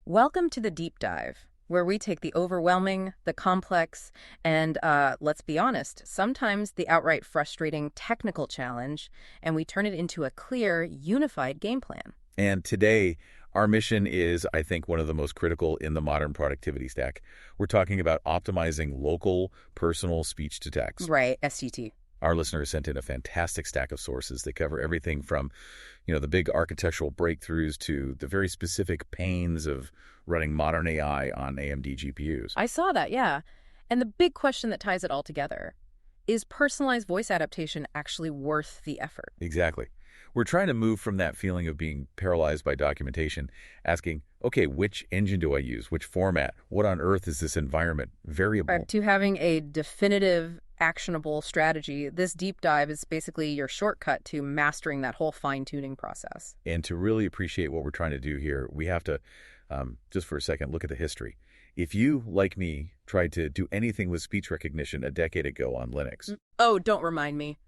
Welcome to the deep dive, where we take the overwhelming, the complex, and let's be honest, sometimes the outright frustrating technical challenge, and we turn it into a clear, unified game plan. And today, our mission is, I think, one of the most critical in the modern productivity stack. We're talking about optimizing local personal speech to text. Right, STT. Our listeners sent in a fantastic stack of sources that cover everything from, the big architectural breakthroughs to the very specific pains of running modern AI on AMD GPUs. I saw that, yeah. And the big question that ties it all together, is personalized voice adaptation actually worth the effort? Exactly. We're trying to move from that feeling of being paralyzed by documentation, asking, okay, which engine do I use? Which format? What on earth is this environment variable? To having a definitive, actionable strategy. This deep dive is basically your shortcut to mastering that whole fine-tuning process. And to really appreciate what we're trying to do here, we have to, just for a second, look at the history. If you, like me, tried to do anything with speech recognition a decade ago on Linux... Oh, don't remind me.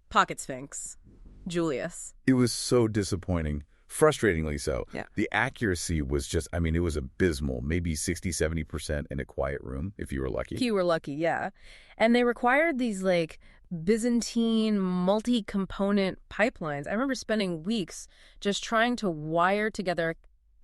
Pocket Sphinx. Julius. It was so disappointing. Frustratingly so. Yeah. The accuracy was just, it was abysmal. Maybe 60, 70% in a quiet room, if you were lucky. If you were lucky, yeah. And they required these, Byzantine multi-component pipelines. I remember spending weeks just trying to wire together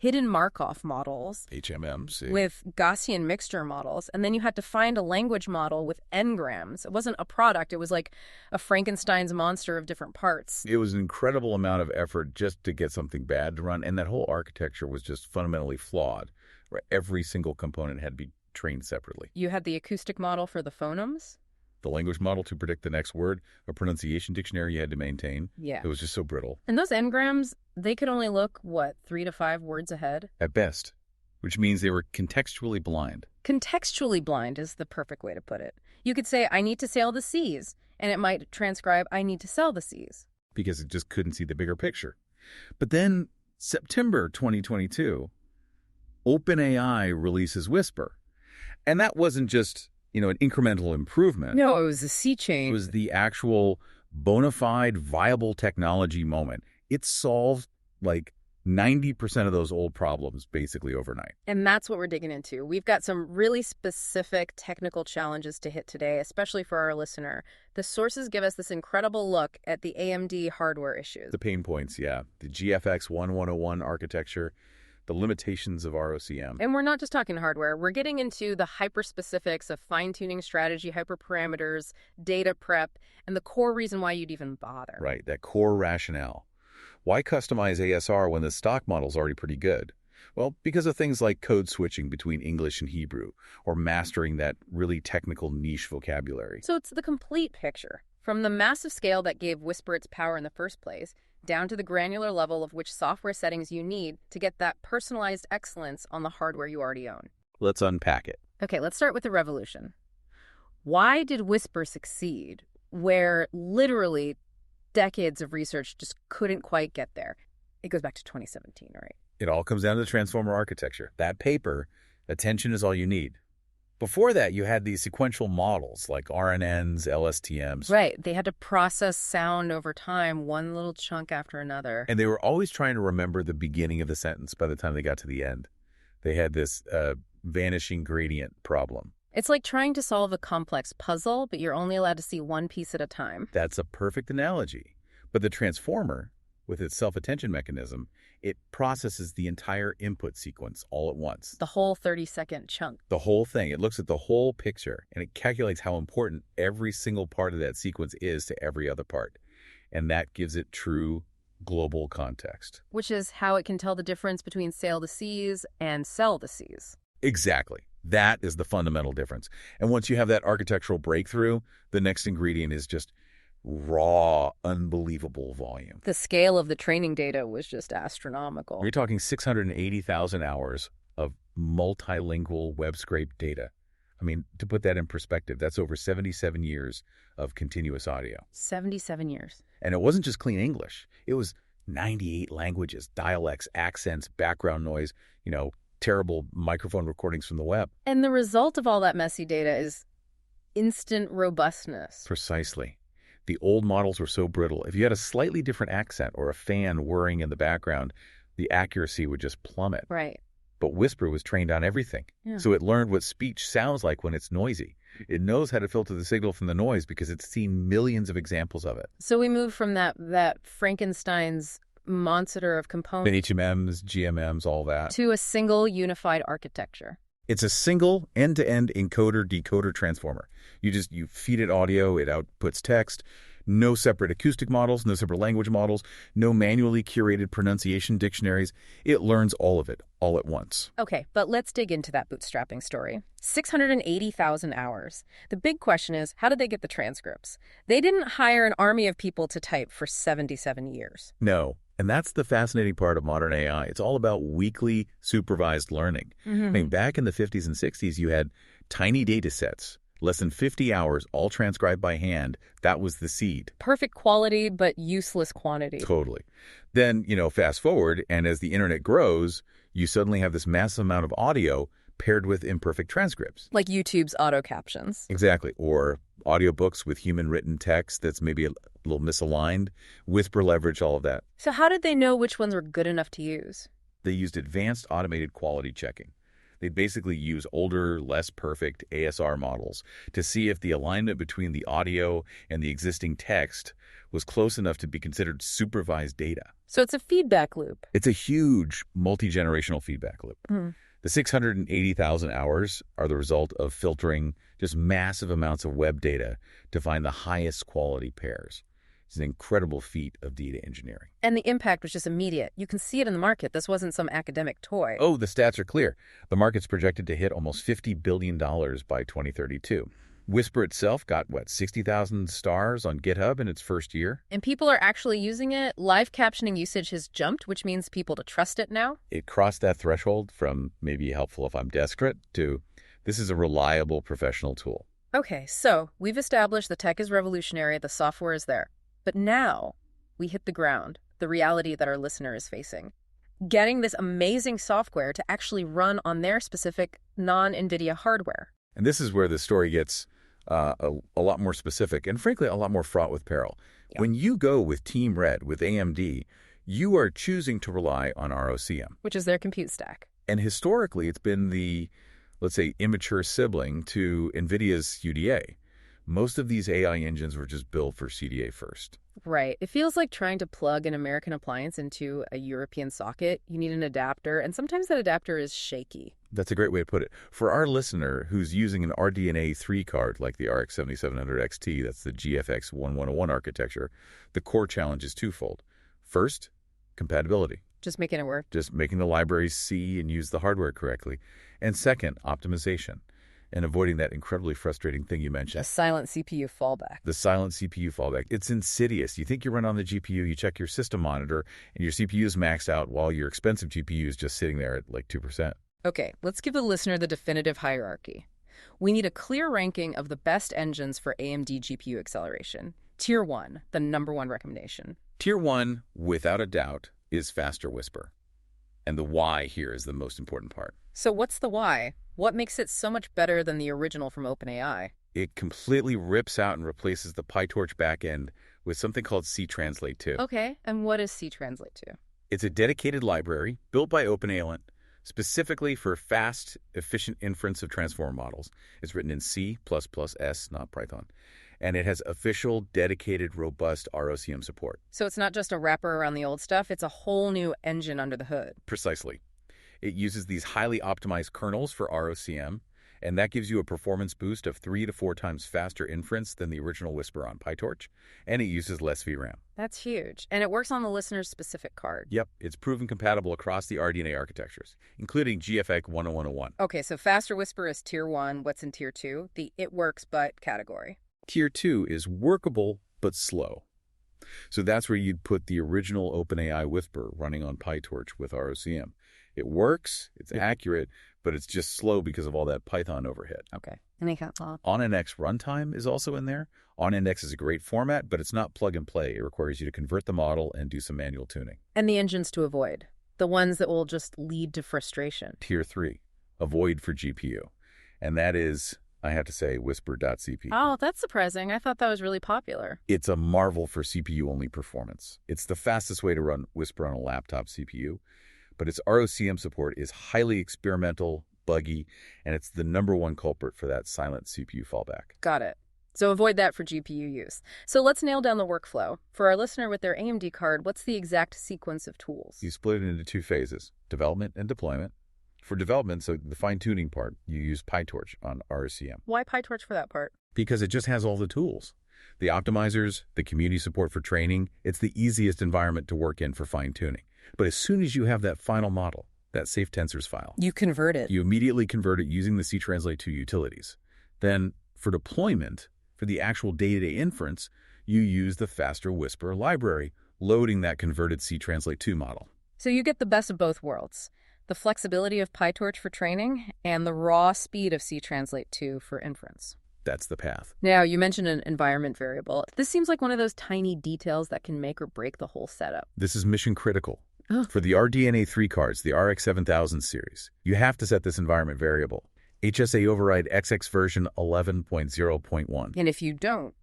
hidden Markov models. HMMs. With Gaussian mixture models. And then you had to find a language model with n-grams. It wasn't a product. It was like a Frankenstein's monster of different parts. It was an incredible amount of effort just to get something bad to run. And that whole architecture was just fundamentally flawed. Right? Every single component had to be trained separately. You had the acoustic model for the phonemes. The language model to predict the next word, a pronunciation dictionary you had to maintain. Yeah. It was just so brittle. And those n-grams, they could only look, 3 to 5 words ahead? At best, which means they were contextually blind. Contextually blind is the perfect way to put it. You could say, I need to sail the seas, and it might transcribe, I need to sell the seas. Because it just couldn't see the bigger picture. But then, September 2022, OpenAI releases Whisper. And that wasn't just... an incremental improvement. No, it was a sea change. It was the actual bona fide, viable technology moment. It solved 90% of those old problems basically overnight. And that's what we're digging into. We've got some really specific technical challenges to hit today, especially for our listener. The sources give us this incredible look at the AMD hardware issues. The pain points, yeah. The GFX 1101 architecture, the limitations of ROCm. And we're not just talking hardware. We're getting into the hyper-specifics of fine-tuning strategy, hyperparameters, data prep, and the core reason why you'd even bother. Right, that core rationale. Why customize ASR when the stock model's already pretty good? Well, because of things like code switching between English and Hebrew, or mastering that really technical niche vocabulary. So it's the complete picture. From the massive scale that gave Whisper its power in the first place, down to the granular level of which software settings you need to get that personalized excellence on the hardware you already own. Let's unpack it. Okay, let's start with the revolution. Why did Whisper succeed where literally decades of research just couldn't quite get there? It goes back to 2017, right? It all comes down to the transformer architecture. That paper, attention is all you need. Before that, you had these sequential models like RNNs, LSTMs. Right. They had to process sound over time, one little chunk after another. And they were always trying to remember the beginning of the sentence by the time they got to the end. They had this vanishing gradient problem. It's like trying to solve a complex puzzle, but you're only allowed to see one piece at a time. That's a perfect analogy. But the transformer, with its self-attention mechanism, it processes the entire input sequence all at once. The whole 30-second chunk. The whole thing. It looks at the whole picture, and it calculates how important every single part of that sequence is to every other part. And that gives it true global context. Which is how it can tell the difference between sail the seas and sell the seas. Exactly. That is the fundamental difference. And once you have that architectural breakthrough, the next ingredient is just raw, unbelievable volume. The scale of the training data was just astronomical. You're talking 680,000 hours of multilingual web scrape data. To put that in perspective, that's over 77 years of continuous audio. 77 years. And it wasn't just clean English. It was 98 languages, dialects, accents, background noise, terrible microphone recordings from the web. And the result of all that messy data is instant robustness. Precisely. The old models were so brittle. If you had a slightly different accent or a fan whirring in the background, the accuracy would just plummet. Right. But Whisper was trained on everything. Yeah. So it learned what speech sounds like when it's noisy. It knows how to filter the signal from the noise because it's seen millions of examples of it. So we move from that Frankenstein's monster of components HMMs, GMMs, all that. to a single unified architecture. It's a single end-to-end encoder-decoder transformer. You feed it audio, it outputs text. No separate acoustic models, no separate language models, no manually curated pronunciation dictionaries. It learns all of it, all at once. Okay, but let's dig into that bootstrapping story. 680,000 hours. The big question is, how did they get the transcripts? They didn't hire an army of people to type for 77 years. No, and that's the fascinating part of modern AI. It's all about weekly supervised learning. I mean, back in the 50s and 60s, you had tiny data sets. Less than 50 hours, all transcribed by hand. That was the seed. Perfect quality, but useless quantity. Totally. Then, fast forward, and as the internet grows, you suddenly have this massive amount of audio paired with imperfect transcripts. Like YouTube's auto captions. Exactly. Or audiobooks with human-written text that's maybe a little misaligned. Whisper leverage, all of that. So how did they know which ones were good enough to use? They used advanced automated quality checking. They'd basically use older, less perfect ASR models to see if the alignment between the audio and the existing text was close enough to be considered supervised data. So it's a feedback loop. It's a huge multi-generational feedback loop. The 680,000 hours are the result of filtering just massive amounts of web data to find the highest quality pairs. It's an incredible feat of data engineering. And the impact was just immediate. You can see it in the market. This wasn't some academic toy. Oh, the stats are clear. The market's projected to hit almost $50 billion by 2032. Whisper itself got, 60,000 stars on GitHub in its first year? And people are actually using it. Live captioning usage has jumped, which means people to trust it now. It crossed that threshold from maybe helpful if I'm desperate to this is a reliable professional tool. Okay, so we've established the tech is revolutionary, the software is there. But now we hit the ground, the reality that our listener is facing. Getting this amazing software to actually run on their specific non-NVIDIA hardware. And this is where the story gets a lot more specific and, frankly, a lot more fraught with peril. Yeah. When you go with Team Red, with AMD, you are choosing to rely on ROCm. Which is their compute stack. And historically, it's been the, let's say, immature sibling to NVIDIA's UDA. Most of these AI engines were just built for CDA first. Right. It feels like trying to plug an American appliance into a European socket. You need an adapter, and sometimes that adapter is shaky. That's a great way to put it. For our listener who's using an RDNA 3 card like the RX 7700 XT, that's the GFX 1101 architecture, the core challenge is twofold. First, compatibility. Just making it work. Just making the libraries see and use the hardware correctly. And second, optimization. And avoiding that incredibly frustrating thing you mentioned. A silent CPU fallback. The silent CPU fallback. It's insidious. You think you run on the GPU, you check your system monitor, and your CPU is maxed out while your expensive GPU is just sitting there at like 2%. Okay, let's give the listener the definitive hierarchy. We need a clear ranking of the best engines for AMD GPU acceleration. Tier 1, the #1 recommendation. Tier 1, without a doubt, is faster Whisper. And the why here is the most important part. So what's the why? What makes it so much better than the original from OpenAI? It completely rips out and replaces the PyTorch backend with something called C-Translate 2. Okay, and what is C-Translate 2? It's a dedicated library built by OpenAI specifically for fast, efficient inference of transformer models. It's written in C++S, not Python. And it has official, dedicated, robust ROCm support. So it's not just a wrapper around the old stuff, it's a whole new engine under the hood. Precisely. It uses these highly optimized kernels for ROCm, and that gives you a performance boost of 3 to 4 times faster inference than the original Whisper on PyTorch, and it uses less VRAM. That's huge. And it works on the listener's specific card. Yep, it's proven compatible across the RDNA architectures, including GFX 1101. Okay, so faster Whisper is Tier 1. What's in Tier 2? The it works but category. Tier 2 is workable but slow. So that's where you'd put the original OpenAI Whisper running on PyTorch with ROCm. It works, it's accurate, but it's just slow because of all that Python overhead. Okay. Any thought? OnNX runtime is also in there. OnNX is a great format, but it's not plug and play. It requires you to convert the model and do some manual tuning. And the engines to avoid. The ones that will just lead to frustration. Tier 3, avoid for GPU. And that is, I have to say, Whisper.cp. Oh, that's surprising. I thought that was really popular. It's a marvel for CPU-only performance. It's the fastest way to run Whisper on a laptop CPU. but its ROCm support is highly experimental, buggy, and it's the #1 culprit for that silent CPU fallback. Got it. So avoid that for GPU use. So let's nail down the workflow. For our listener with their AMD card, what's the exact sequence of tools? You split it into 2 phases, development and deployment. For development, so the fine-tuning part, you use PyTorch on ROCm. Why PyTorch for that part? Because it just has all the tools. The optimizers, the community support for training, it's the easiest environment to work in for fine-tuning. But as soon as you have that final model, that safe tensors file, You convert it. you immediately convert it using the ctranslate2 utilities. Then, for deployment, for the actual day-to-day inference, you use the faster Whisper library, loading that converted ctranslate2 model. So you get the best of both worlds. The flexibility of PyTorch for training and the raw speed of ctranslate2 for inference. That's the path. Now, you mentioned an environment variable. This seems like one of those tiny details that can make or break the whole setup. This is mission critical. Oh. For the RDNA 3 cards, the RX 7000 series, you have to set this environment variable. HSA override XX version 11.0.1. And if you don't,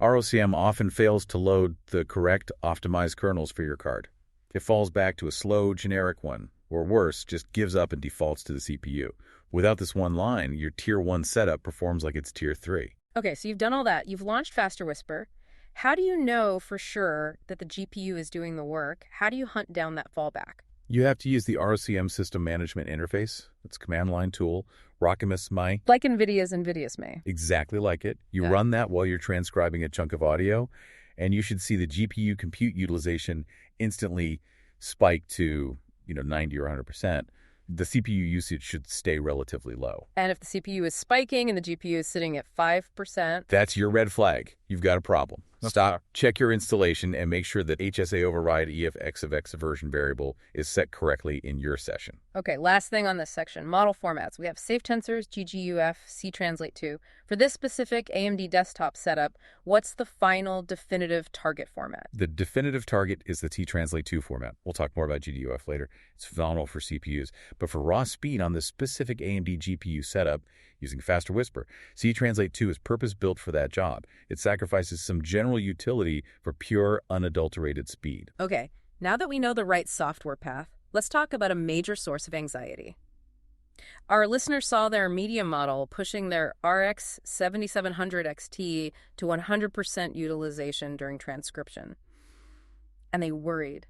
ROCm often fails to load the correct optimized kernels for your card. It falls back to a slow, generic one, or worse, just gives up and defaults to the CPU. Without this one line, your Tier 1 setup performs like it's Tier 3. Okay, so you've done all that. You've launched Faster Whisper. How do you know for sure that the GPU is doing the work? How do you hunt down that fallback? You have to use the ROCm system management interface. It's a command line tool. Rockimus My. Like NVIDIA's May. Exactly like it. You Yeah. run that while you're transcribing a chunk of audio, and you should see the GPU compute utilization instantly spike to 90 or 100%. The CPU usage should stay relatively low. And if the CPU is spiking and the GPU is sitting at 5%, That's your red flag. You've got a problem. Stop, check your installation, and make sure that HSA override EFX of X version variable is set correctly in your session. okay, last thing on this section, model formats. We have safe tensors, GGUF, ctranslate2. For this specific AMD desktop setup, what's the final definitive target format? The definitive target is the T-Translate2 format. We'll talk more about GDUF later. It's phenomenal for CPUs. But for raw speed on this specific AMD GPU setup, using Faster Whisper, C-Translate2 is purpose-built for that job. It sacrifices some general utility for pure, unadulterated speed. Okay, now that we know the right software path, let's talk about a major source of anxiety. Our listeners saw their media model pushing their RX 7700 XT to 100% utilization during transcription. And they worried,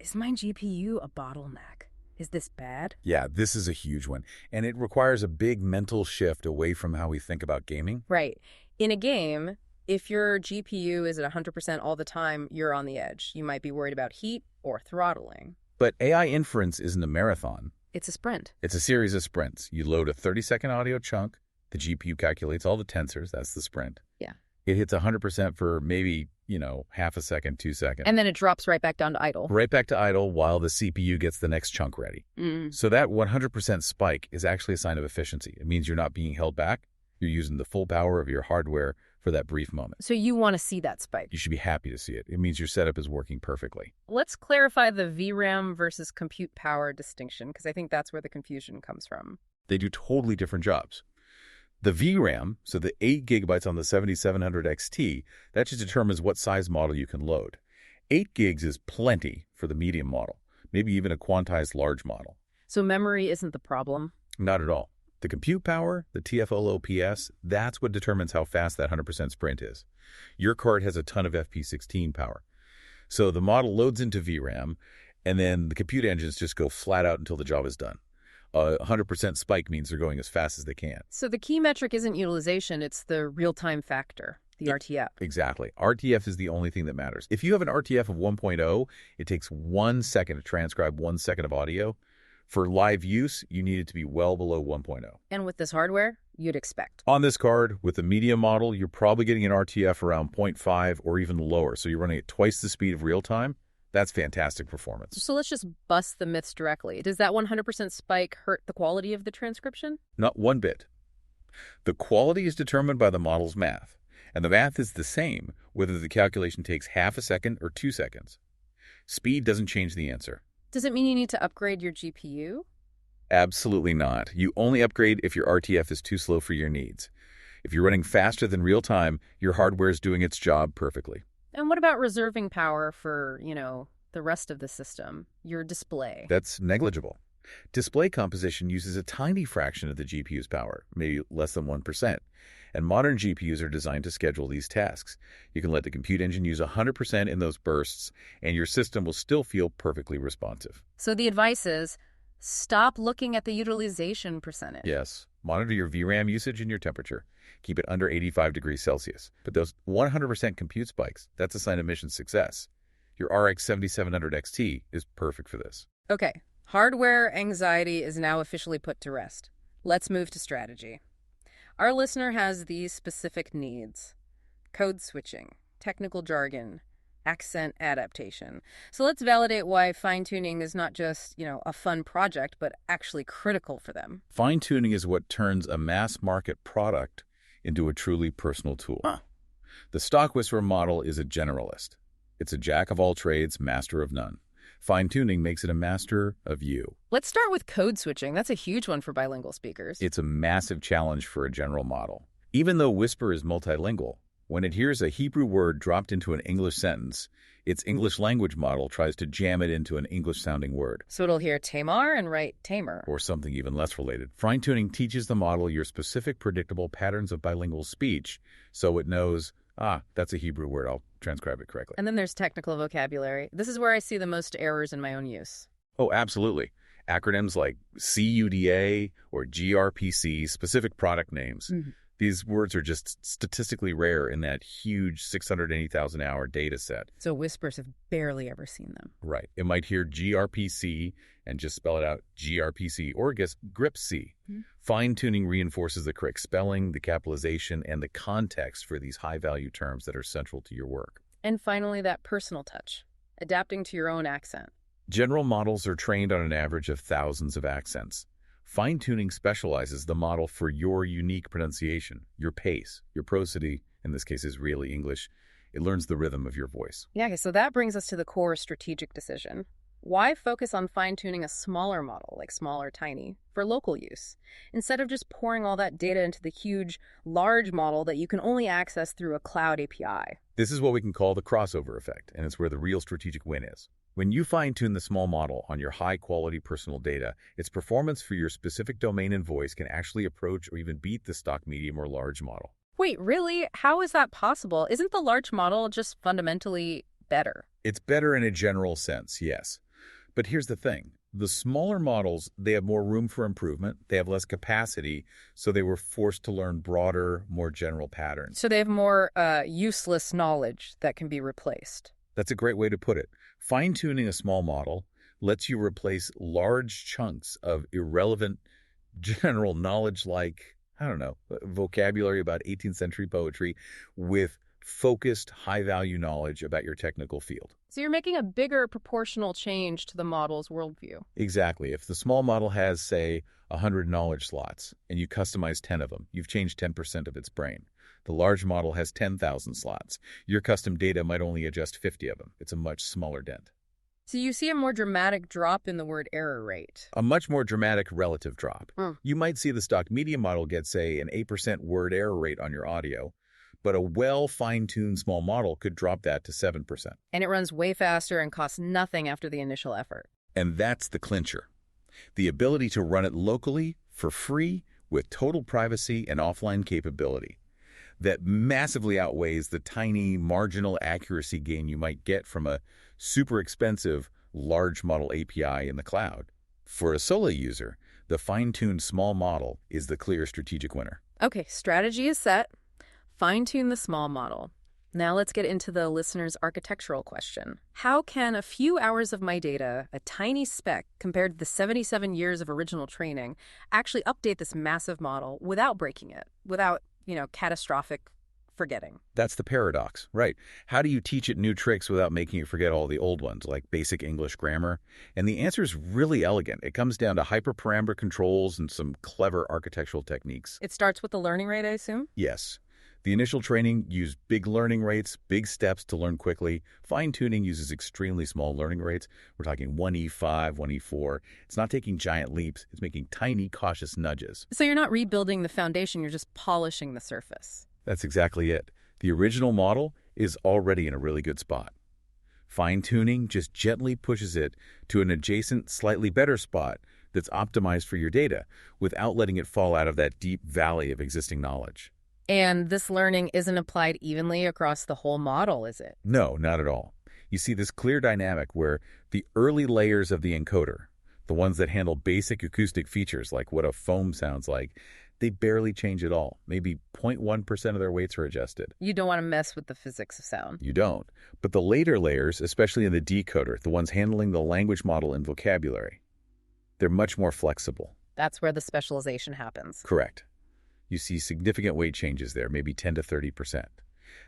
is my GPU a bottleneck? Is this bad? Yeah, this is a huge one. And it requires a big mental shift away from how we think about gaming. Right. In a game, if your GPU is at 100% all the time, you're on the edge. You might be worried about heat or throttling. But AI inference isn't a marathon. It's a sprint. It's a series of sprints. You load a 30-second audio chunk. The GPU calculates all the tensors. That's the sprint. Yeah. It hits 100% for maybe, half a second, 2 seconds. And then it drops right back down to idle. Right back to idle while the CPU gets the next chunk ready. So that 100% spike is actually a sign of efficiency. It means you're not being held back. You're using the full power of your hardware for that brief moment. So you want to see that spike. You should be happy to see it. It means your setup is working perfectly. Let's clarify the VRAM versus compute power distinction, because I think that's where the confusion comes from. They do totally different jobs. The VRAM, so the 8 gigabytes on the 7700 XT, that just determines what size model you can load. 8 gigs is plenty for the medium model, maybe even a quantized large model. So memory isn't the problem? Not at all. The compute power, the TFLOPS, that's what determines how fast that 100% sprint is. Your card has a ton of FP16 power. So the model loads into VRAM, and then the compute engines just go flat out until the job is done. A 100% spike means they're going as fast as they can. So the key metric isn't utilization, it's the real-time factor, the RTF. Exactly. RTF is the only thing that matters. If you have an RTF of 1.0, it takes 1 second to transcribe 1 second of audio. For live use, you need it to be well below 1.0. And with this hardware, you'd expect. On this card, with the medium model, you're probably getting an RTF around 0.5 or even lower. So you're running at twice the speed of real time. That's fantastic performance. So let's just bust the myths directly. Does that 100% spike hurt the quality of the transcription? Not one bit. The quality is determined by the model's math, and the math is the same whether the calculation takes half a second or 2 seconds. Speed doesn't change the answer. Does it mean you need to upgrade your GPU? Absolutely not. You only upgrade if your RTF is too slow for your needs. If you're running faster than real time, your hardware is doing its job perfectly. And what about reserving power for, the rest of the system, your display? That's negligible. Display composition uses a tiny fraction of the GPU's power, maybe less than 1%. And modern GPUs are designed to schedule these tasks. You can let the compute engine use 100% in those bursts, and your system will still feel perfectly responsive. So the advice is stop looking at the utilization percentage. Yes, monitor your VRAM usage and your temperature. Keep it under 85 degrees Celsius. But those 100% compute spikes, that's a sign of mission success. Your RX 7700 XT is perfect for this. Okay, hardware anxiety is now officially put to rest. Let's move to strategy. Our listener has these specific needs: code switching, technical jargon, accent adaptation. So let's validate why fine-tuning is not just, a fun project, but actually critical for them. Fine-tuning is what turns a mass-market product into a truly personal tool. The stock Whisper model is a generalist. It's a jack of all trades, master of none. Fine-tuning makes it a master of you. Let's start with code switching. That's a huge one for bilingual speakers. It's a massive challenge for a general model. Even though Whisper is multilingual, when it hears a Hebrew word dropped into an English sentence, its English language model tries to jam it into an English-sounding word. So it'll hear Tamar and write Tamer. Or something even less related. Fine-tuning teaches the model your specific predictable patterns of bilingual speech, so it knows, that's a Hebrew word, I'll transcribe it correctly. And then there's technical vocabulary. This is where I see the most errors in my own use. Oh, absolutely. Acronyms like CUDA or gRPC, specific product names. These words are just statistically rare in that huge 680,000-hour data set. So Whispers have barely ever seen them. Right. It might hear gRPC and just spell it out gRPC, or guess GRIP-C. Fine-tuning reinforces the correct spelling, the capitalization, and the context for these high-value terms that are central to your work. And finally, that personal touch, adapting to your own accent. General models are trained on an average of thousands of accents. Fine-tuning specializes the model for your unique pronunciation, your pace, your prosody, in this case is really English. It learns the rhythm of your voice. Yeah, okay, so that brings us to the core strategic decision. Why focus on fine-tuning a smaller model, like small or tiny, for local use, instead of just pouring all that data into the huge, large model that you can only access through a cloud API? This is what we can call the crossover effect, and it's where the real strategic win is. When you fine-tune the small model on your high-quality personal data, its performance for your specific domain and voice can actually approach or even beat the stock medium or large model. Wait, really? How is that possible? Isn't the large model just fundamentally better? It's better in a general sense, yes. But here's the thing. The smaller models, they have more room for improvement, they have less capacity, so they were forced to learn broader, more general patterns. So they have more useless knowledge that can be replaced. That's a great way to put it. Fine-tuning a small model lets you replace large chunks of irrelevant general knowledge like, vocabulary about 18th century poetry with focused, high-value knowledge about your technical field. So you're making a bigger proportional change to the model's worldview. Exactly. If the small model has, say, 100 knowledge slots and you customize 10 of them, you've changed 10% of its brain. The large model has 10,000 slots. Your custom data might only adjust 50 of them. It's a much smaller dent. So you see a more dramatic drop in the word error rate. A much more dramatic relative drop. You might see the stock medium model get, say, an 8% word error rate on your audio, but a well-fine-tuned small model could drop that to 7%. And it runs way faster and costs nothing after the initial effort. And that's the clincher. The ability to run it locally, for free, with total privacy and offline capability. That massively outweighs the tiny marginal accuracy gain you might get from a super expensive large model API in the cloud. For a solo user, the fine-tuned small model is the clear strategic winner. Okay, strategy is set. Fine-tune the small model. Now let's get into the listener's architectural question. How can a few hours of my data, a tiny speck compared to the 77 years of original training, actually update this massive model without breaking it, without catastrophic forgetting? That's the paradox, right? How do you teach it new tricks without making it forget all the old ones, like basic English grammar? And the answer is really elegant. It comes down to hyperparameter controls and some clever architectural techniques. It starts with the learning rate, I assume? Yes. The initial training used big learning rates, big steps to learn quickly. Fine-tuning uses extremely small learning rates. We're talking 1E5, 1E4. It's not taking giant leaps. It's making tiny, cautious nudges. So you're not rebuilding the foundation, you're just polishing the surface. That's exactly it. The original model is already in a really good spot. Fine-tuning just gently pushes it to an adjacent, slightly better spot that's optimized for your data without letting it fall out of that deep valley of existing knowledge. And this learning isn't applied evenly across the whole model, is it? No, not at all. You see this clear dynamic where the early layers of the encoder, the ones that handle basic acoustic features like what a foam sounds like, they barely change at all. Maybe 0.1% of their weights are adjusted. You don't want to mess with the physics of sound. You don't. But the later layers, especially in the decoder, the ones handling the language model and vocabulary, they're much more flexible. That's where the specialization happens. Correct. You see significant weight changes there, maybe 10 to 30%.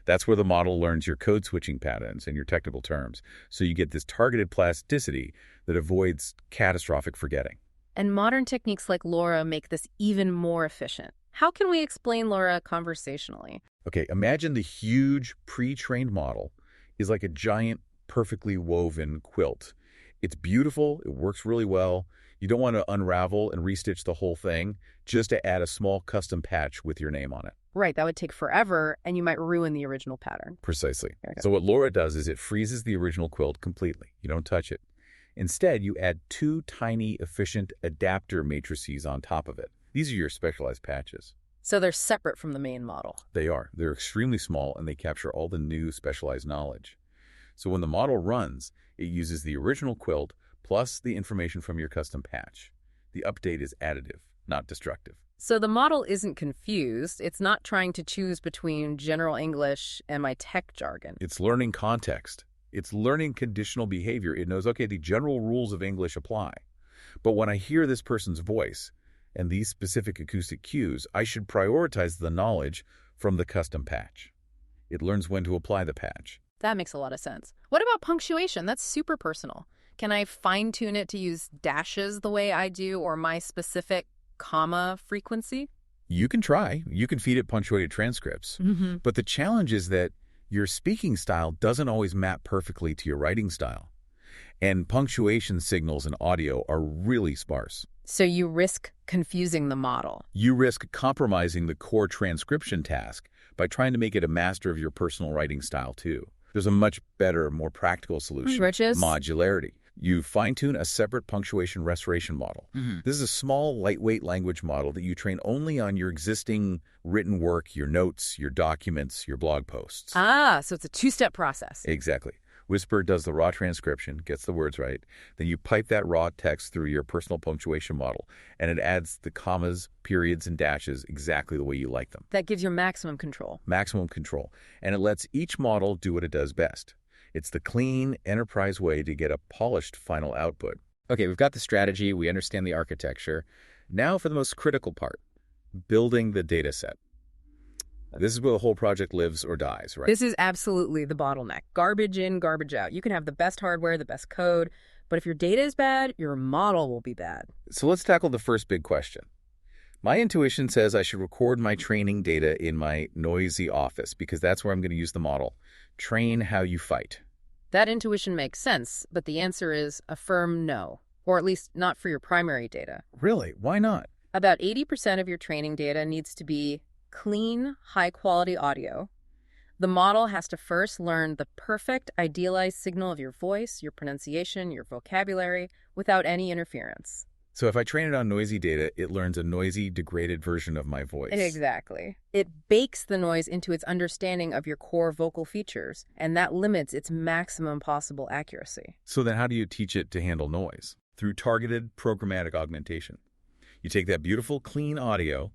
That's where the model learns your code switching patterns and your technical terms, so you get this targeted plasticity that avoids catastrophic forgetting. And modern techniques like LoRa make this even more efficient. How can we explain LoRa conversationally? Okay, imagine the huge pre-trained model is like a giant, perfectly woven quilt. It's beautiful, it works really well. You don't want to unravel and restitch the whole thing just to add a small custom patch with your name on it. Right, that would take forever, and you might ruin the original pattern. Precisely. So what LoRa does is it freezes the original quilt completely. You don't touch it. Instead, you add two tiny, efficient adapter matrices on top of it. These are your specialized patches. So they're separate from the main model. They are. They're extremely small, and they capture all the new specialized knowledge. So when the model runs, it uses the original quilt plus the information from your custom patch. The update is additive, not destructive. So the model isn't confused. It's not trying to choose between general English and my tech jargon. It's learning context. It's learning conditional behavior. It knows, okay, the general rules of English apply. But when I hear this person's voice and these specific acoustic cues, I should prioritize the knowledge from the custom patch. It learns when to apply the patch. That makes a lot of sense. What about punctuation? That's super personal. Can I fine-tune it to use dashes the way I do or my specific comma frequency? You can try. You can feed it punctuated transcripts. But the challenge is that your speaking style doesn't always map perfectly to your writing style. And punctuation signals in audio are really sparse. So you risk confusing the model. You risk compromising the core transcription task by trying to make it a master of your personal writing style, too. There's a much better, more practical solution. Which is? Modularity. You fine-tune a separate punctuation restoration model. This is a small, lightweight language model that you train only on your existing written work, your notes, your documents, your blog posts. Ah, so it's a two-step process. Exactly. Whisper does the raw transcription, gets the words right. Then you pipe that raw text through your personal punctuation model, and it adds the commas, periods, and dashes exactly the way you like them. That gives you maximum control. Maximum control. And it lets each model do what it does best. It's the clean, enterprise way to get a polished final output. Okay, we've got the strategy, we understand the architecture. Now for the most critical part, Building the data set. This is where the whole project lives or dies, right? This is absolutely the bottleneck. Garbage in, garbage out. You can have the best hardware, the best code, but if your data is bad, your model will be bad. So let's tackle the first big question. My intuition says I should record my training data in my noisy office because that's where I'm going to use the model. Train how you fight. That intuition makes sense, but the answer is a firm no, or at least not for your primary data. Really? Why not? About 80% of your training data needs to be clean, high-quality audio. The model has to first learn the perfect, idealized signal of your voice, your pronunciation, your vocabulary, without any interference. So if I train it on noisy data, it learns a noisy, degraded version of my voice. Exactly. It bakes the noise into its understanding of your core vocal features, and that limits its maximum possible accuracy. So then how do you teach it to handle noise? Through targeted programmatic augmentation. You take that beautiful, clean audio,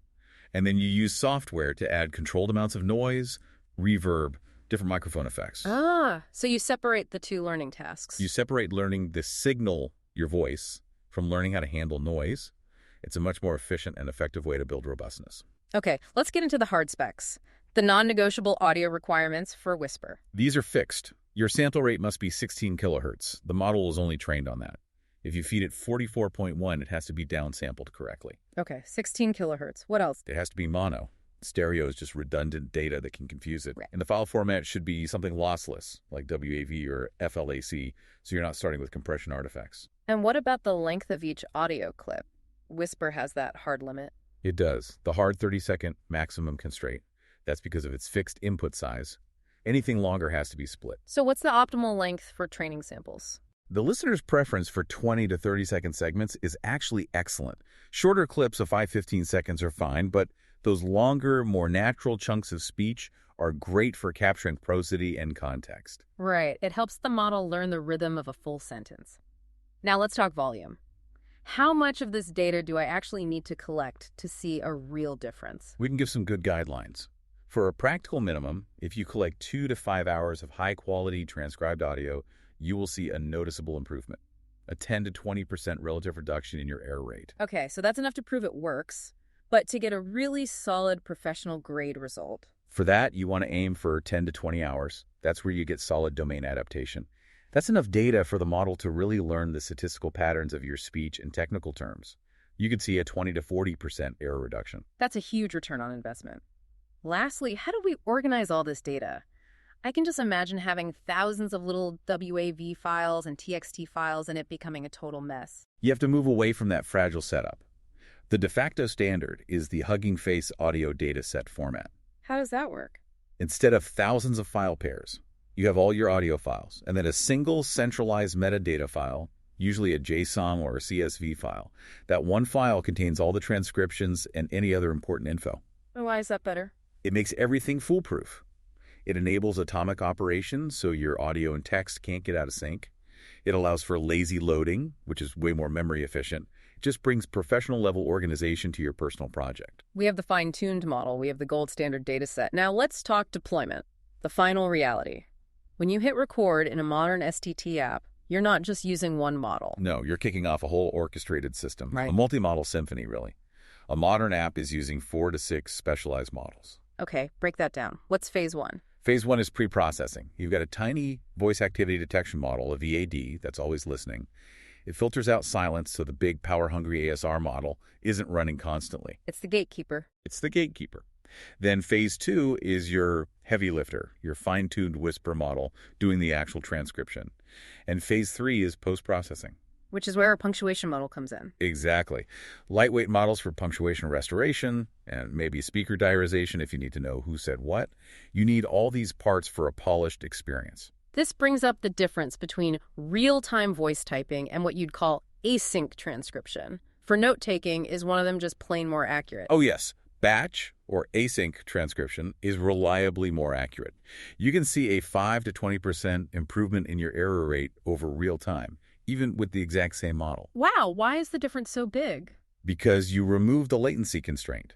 and then you use software to add controlled amounts of noise, reverb, different microphone effects. Ah, so you separate the two learning tasks. You separate learning the signal, your voice, from learning how to handle noise. It's a much more efficient and effective way to build robustness. Okay, let's get into the hard specs. The non-negotiable audio requirements for Whisper. These are fixed. Your sample rate must be 16 kilohertz. The model is only trained on that. If you feed it 44.1, it has to be downsampled correctly. Okay, 16 kilohertz. What else? It has to be mono. Stereo is just redundant data that can confuse it. Right. And the file format should be something lossless, like WAV or FLAC, so you're not starting with compression artifacts. And what about the length of each audio clip? Whisper has that hard limit. It does. The hard 30-second maximum constraint. That's because of its fixed input size. Anything longer has to be split. So what's the optimal length for training samples? The listener's preference for 20 to 30-second segments is actually excellent. Shorter clips of 5-15 seconds are fine, but those longer, more natural chunks of speech are great for capturing prosody and context. Right. It helps the model learn the rhythm of a full sentence. Now let's talk volume. How much of this data do I actually need to collect to see a real difference? We can give some good guidelines. For a practical minimum, if you collect 2 to 5 hours of high-quality transcribed audio, you will see a noticeable improvement, a 10 to 20% relative reduction in your error rate. Okay, so that's enough to prove it works, but to get a really solid professional grade result. For that, you want to aim for 10 to 20 hours. That's where you get solid domain adaptation. That's enough data for the model to really learn the statistical patterns of your speech and technical terms. You could see a 20 to 40% error reduction. That's a huge return on investment. Lastly, how do we organize all this data? I can just imagine having thousands of little WAV files and TXT files and it becoming a total mess. You have to move away from that fragile setup. The de facto standard is the Hugging Face audio dataset format. How does that work? Instead of thousands of file pairs, you have all your audio files, and then a single centralized metadata file, usually a JSON or a CSV file. That one file contains all the transcriptions and any other important info. Why is that better? It makes everything foolproof. It enables atomic operations so your audio and text can't get out of sync. It allows for lazy loading, which is way more memory efficient. It just brings professional level organization to your personal project. We have the fine-tuned model. We have the gold standard data set. Now let's talk deployment, the final reality. When you hit record in a modern STT app, you're not just using one model. No, you're kicking off a whole orchestrated system, Right. A multi-model symphony, really. A modern app is using 4 to 6 specialized models. Okay, break that down. What's phase one? Phase 1 is pre-processing. You've got a tiny voice activity detection model, a VAD, that's always listening. It filters out silence so the big power-hungry ASR model isn't running constantly. It's the gatekeeper. It's the gatekeeper. Then phase 2 is your heavy lifter, your fine-tuned whisper model doing the actual transcription. And phase 3 is post-processing. Which is where our punctuation model comes in. Exactly. Lightweight models for punctuation restoration and maybe speaker diarization if you need to know who said what. You need all these parts for a polished experience. This brings up the difference between real-time voice typing and what you'd call async transcription. For note-taking, is one of them just plain more accurate? Oh yes, batch or async transcription is reliably more accurate. You can see a 5 to 20% improvement in your error rate over real time, even with the exact same model. Wow, why is the difference so big? Because you remove the latency constraint.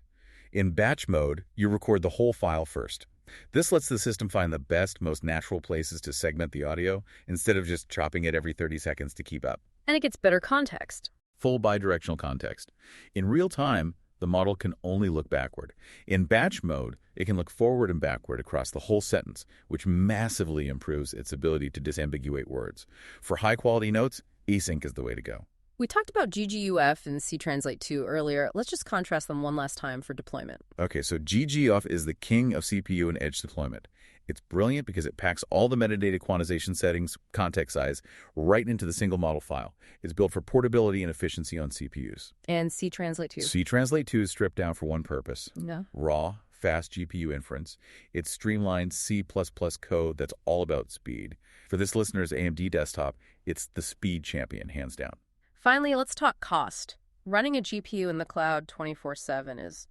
In batch mode, you record the whole file first. This lets the system find the best, most natural places to segment the audio instead of just chopping it every 30 seconds to keep up. And it gets better context. Full bidirectional context. In real time, the model can only look backward. In batch mode, it can look forward and backward across the whole sentence, which massively improves its ability to disambiguate words. For high-quality notes, async is the way to go. We talked about GGUF and CTranslate 2 earlier. Let's just contrast them one last time for deployment. Okay, so GGUF is the king of CPU and edge deployment. It's brilliant because it packs all the metadata quantization settings, context size, right into the single model file. It's built for portability and efficiency on CPUs. And CTranslate 2. CTranslate 2 is stripped down for one purpose. Yeah. Raw, fast GPU inference. It's streamlined C++ code that's all about speed. For this listener's AMD desktop, it's the speed champion, hands down. Finally, let's talk cost. Running a GPU in the cloud 24/7 is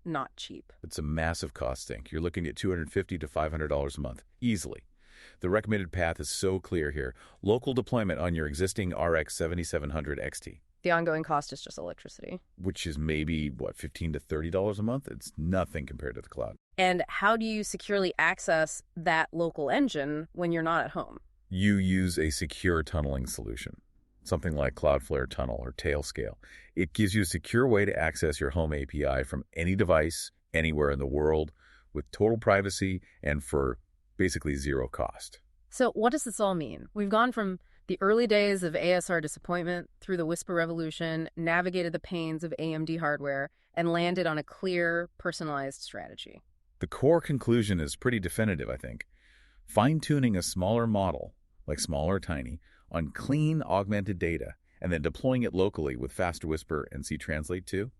not cheap. It's a massive cost sink. You're looking at $250 to $500 a month, easily. The recommended path is so clear here. Local deployment on your existing RX 7700 XT. The ongoing cost is just electricity. Which is maybe, $15 to $30 a month? It's nothing compared to the cloud. And how do you securely access that local engine when you're not at home? You use a secure tunneling solution, something like Cloudflare Tunnel or Tailscale. It gives you a secure way to access your home API from any device, anywhere in the world, with total privacy and for basically zero cost. So what does this all mean? We've gone from the early days of ASR disappointment through the whisper revolution, navigated the pains of AMD hardware, and landed on a clear, personalized strategy. The core conclusion is pretty definitive, I think. Fine-tuning a smaller model, like small or tiny, on clean, augmented data, and then deploying it locally with Fast Whisper and CTranslate 2,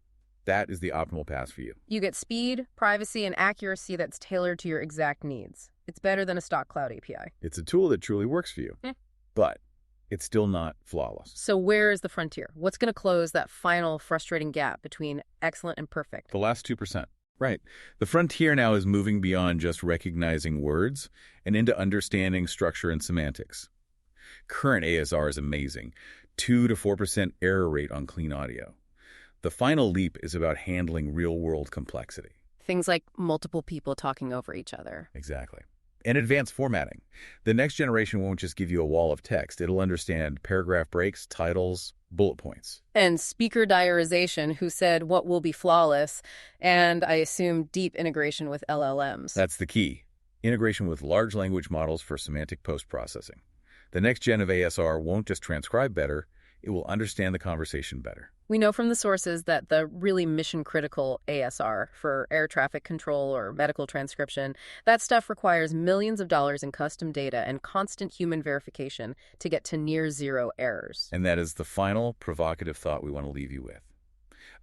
that is the optimal path for you. You get speed, privacy, and accuracy that's tailored to your exact needs. It's better than a stock cloud API. It's a tool that truly works for you. But it's still not flawless. So where is the frontier? What's going to close that final frustrating gap between excellent and perfect? The last 2%. Right. The frontier now is moving beyond just recognizing words and into understanding structure and semantics. Current ASR is amazing. 2 to 4% error rate on clean audio. The final leap is about handling real-world complexity. Things like multiple people talking over each other. Exactly. And advanced formatting. The next generation won't just give you a wall of text. It'll understand paragraph breaks, titles, bullet points. And speaker diarization, who said what will be flawless, and I assume deep integration with LLMs. That's the key. Integration with large language models for semantic post-processing. The next gen of ASR won't just transcribe better, it will understand the conversation better. We know from the sources that the really mission-critical ASR for air traffic control or medical transcription, that stuff requires millions of dollars in custom data and constant human verification to get to near zero errors. And that is the final provocative thought we want to leave you with.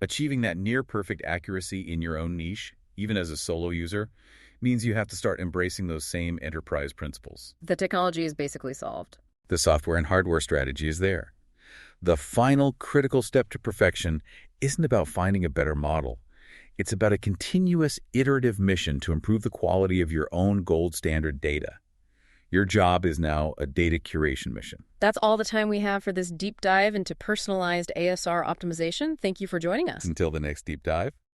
Achieving that near-perfect accuracy in your own niche, even as a solo user, means you have to start embracing those same enterprise principles. The technology is basically solved. The software and hardware strategy is there. The final critical step to perfection isn't about finding a better model. It's about a continuous iterative mission to improve the quality of your own gold standard data. Your job is now a data curation mission. That's all the time we have for this deep dive into personalized ASR optimization. Thank you for joining us. Until the next deep dive.